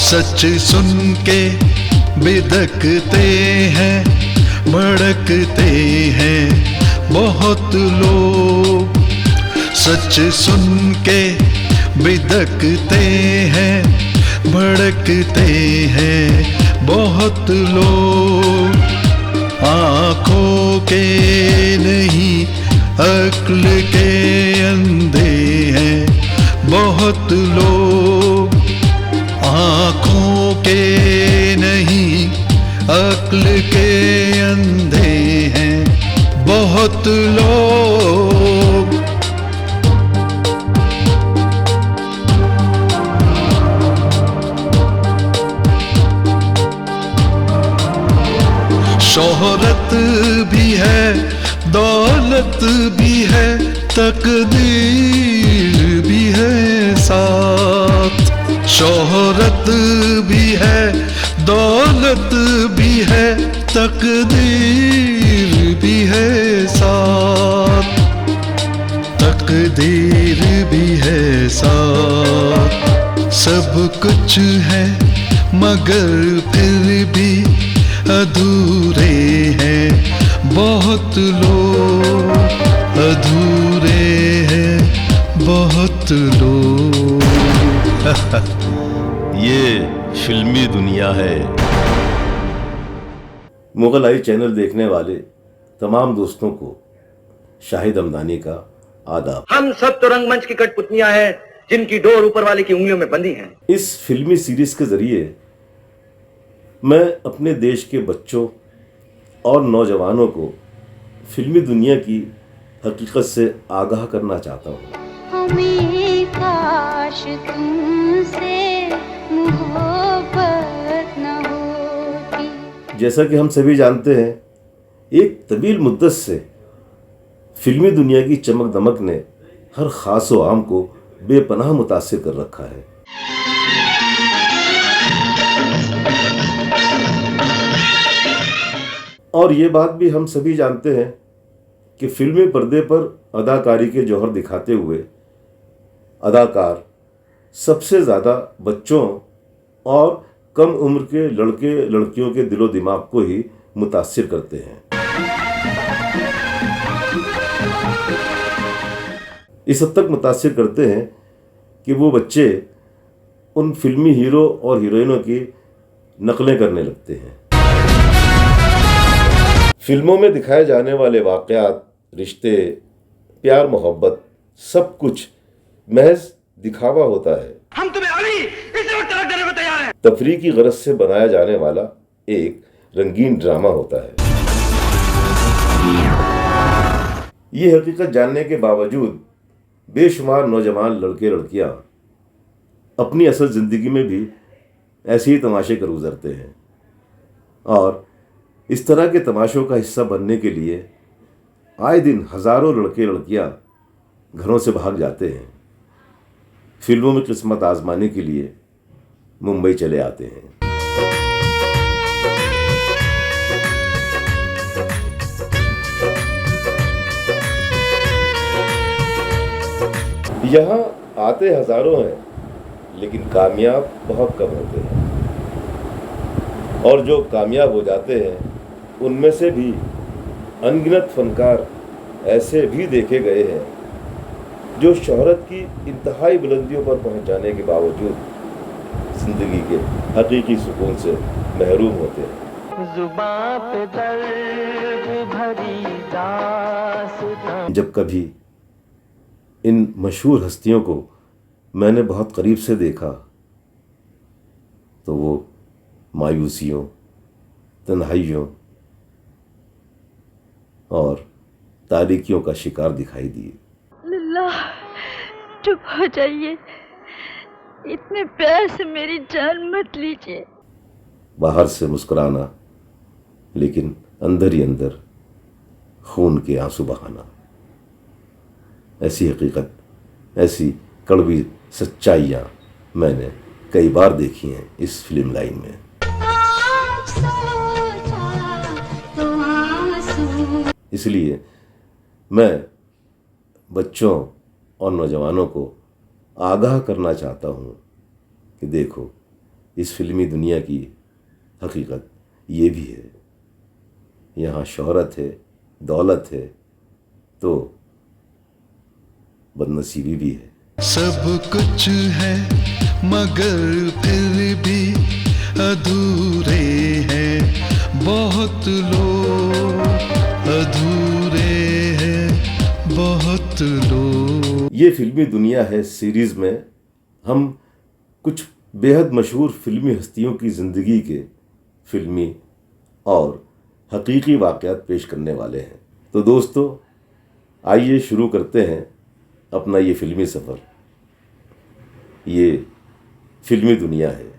सच सुन के बिदकते हैं, भड़कते हैं बहुत लोग। सच सुन के बिदकते हैं, भड़कते हैं बहुत लोग। आँखों के नहीं अक्ल के अंधे हैं बहुत लोग। आँखों के नहीं अक्ल के अंधे हैं बहुत लोग। शोहरत भी है, दौलत भी है, तकदीर भी है साथ। शोहरत भी है, दौलत भी है, तकदीर भी है साथ। तकदीर भी है साथ। सब कुछ है मगर फिर भी अधूरे हैं बहुत लोग। अधूरे हैं बहुत लोग। ये फिल्मी दुनिया है। मुगल आई चैनल देखने वाले तमाम दोस्तों को शाहिद हमदानी का आदाब। हम सब तो रंगमंच की कठपुतलियां हैं जिनकी डोर ऊपर वाले की उंगलियों में बंधी है। इस फिल्मी सीरीज के जरिए मैं अपने देश के बच्चों और नौजवानों को फिल्मी दुनिया की हकीकत से आगाह करना चाहता हूँ। हमें काश तुमसे मोहब्बत न होती। जैसा कि हम सभी जानते हैं, एक तवील मुद्दत से फिल्मी दुनिया की चमक दमक ने हर खास व आम को बेपनाह मुतासिर कर रखा है। और ये बात भी हम सभी जानते हैं कि फिल्मी पर्दे पर अदाकारी के जौहर दिखाते हुए अदाकार सबसे ज़्यादा बच्चों और कम उम्र के लड़के लड़कियों के दिलो दिमाग को ही मुतासिर करते हैं। इस हद तक मुतासिर करते हैं कि वो बच्चे उन फिल्मी हीरो और हीरोइनों की नकलें करने लगते हैं। फिल्मों में दिखाए जाने वाले वाक़यात, रिश्ते, प्यार मोहब्बत सब कुछ महज दिखावा होता है। हम तुम्हें अभी इस वक्त तलाक देने को तैयार हैं। तफरीह की गरज से बनाया जाने वाला एक रंगीन ड्रामा होता है। ये हकीकत जानने के बावजूद बेशुमार नौजवान लड़के लड़कियां अपनी असल ज़िंदगी में भी ऐसे ही तमाशे कर गुजरते हैं और इस तरह के तमाशों का हिस्सा बनने के लिए आए दिन हज़ारों लड़के लड़कियां घरों से भाग जाते हैं। फिल्मों में किस्मत आजमाने के लिए मुंबई चले आते हैं। यहाँ आते हज़ारों हैं लेकिन कामयाब बहुत कम होते हैं और जो कामयाब हो जाते हैं उनमें से भी अनगिनत फनकार ऐसे भी देखे गए हैं जो शोहरत की इंतहाई बुलंदियों पर पहुंच जाने के बावजूद जिंदगी के हकीकी सुकून से महरूम होते हैं। जुबां पे दर्द भरी दास्तां। जब कभी इन मशहूर हस्तियों को मैंने बहुत करीब से देखा तो वो मायूसियों, तन्हाइयों और तारीकियों का शिकार दिखाई दिए। लल्ला, चुप हो जाइए। इतने प्यार से मेरी जान मत लीजिए। बाहर से मुस्कुराना लेकिन अंदर ही अंदर खून के आंसू बहाना। ऐसी हकीकत, ऐसी कड़वी सच्चाइयाँ मैंने कई बार देखी हैं इस फिल्म लाइन में। इसलिए मैं बच्चों और नौजवानों को आगाह करना चाहता हूँ कि देखो, इस फिल्मी दुनिया की हकीकत ये भी है। यहाँ शोहरत है, दौलत है, तो बदनसीबी भी है। सब कुछ है मगर फिर भी अधूरे हैं बहुत लोग, अधूरे हैं बहुत लोग। ये फिल्मी दुनिया है सीरीज में हम कुछ बेहद मशहूर फिल्मी हस्तियों की ज़िंदगी के फिल्मी और हकीकी वाक़यात पेश करने वाले हैं। तो दोस्तों, आइए शुरू करते हैं अपना ये फिल्मी सफ़र। ये फिल्मी दुनिया है।